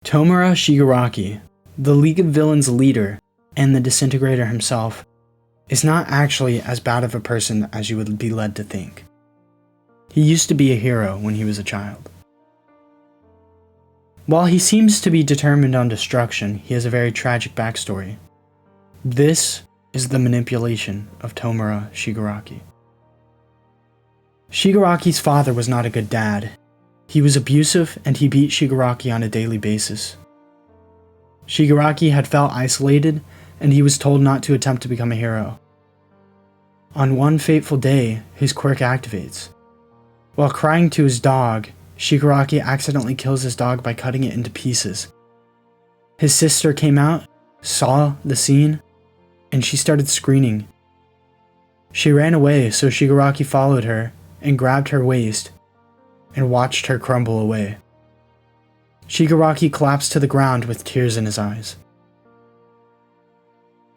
Tomura Shigaraki, the League of Villains leader and the disintegrator himself, is not actually as bad of a person as you would be led to think. He used to be a hero when he was a child. While he seems to be determined on destruction, he has a very tragic backstory. This is the manipulation of Tomura Shigaraki. Shigaraki's father was not a good dad. He was abusive and he beat Shigaraki on a daily basis. Shigaraki had felt isolated and he was told not to attempt to become a hero. On one fateful day, his quirk activates. While crying to his dog, Shigaraki accidentally kills his dog by cutting it into pieces. His sister came out, saw the scene, and she started screaming. She ran away, so Shigaraki followed her and grabbed her waist and watched her crumble away. Shigaraki collapsed to the ground with tears in his eyes.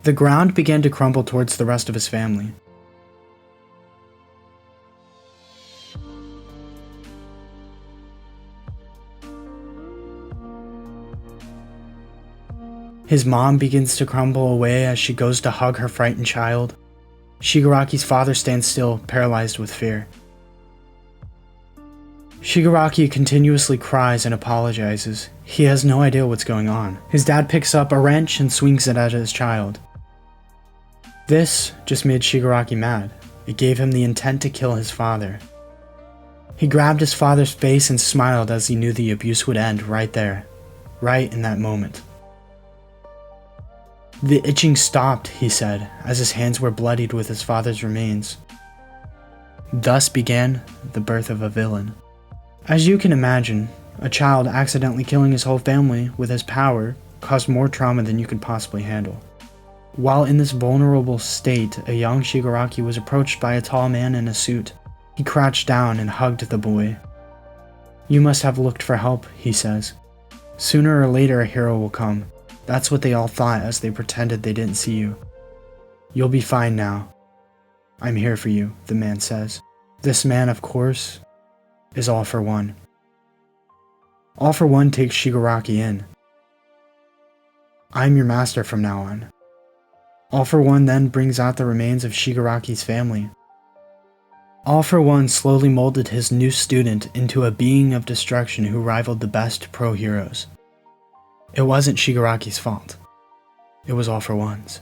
The ground began to crumble towards the rest of his family. His mom begins to crumble away as she goes to hug her frightened child. Shigaraki's father stands still, paralyzed with fear. Shigaraki continuously cries and apologizes. He has no idea what's going on. His dad picks up a wrench and swings it at his child. This just made Shigaraki mad. It gave him the intent to kill his father. He grabbed his father's face and smiled as he knew the abuse would end right there, right in that moment. The itching stopped, he said, as his hands were bloodied with his father's remains. Thus began the birth of a villain. As you can imagine, a child accidentally killing his whole family with his power caused more trauma than you could possibly handle. While in this vulnerable state, a young Shigaraki was approached by a tall man in a suit. He crouched down and hugged the boy. "You must have looked for help," he says. "Sooner or later a hero will come. That's what they all thought as they pretended they didn't see you. You'll be fine now. I'm here for you," the man says. This man, of course, is All For One. All For One takes Shigaraki in. "I'm your master from now on." All For One then brings out the remains of Shigaraki's family. All For One slowly molded his new student into a being of destruction who rivaled the best pro heroes. It wasn't Shigaraki's fault. It was All For One's.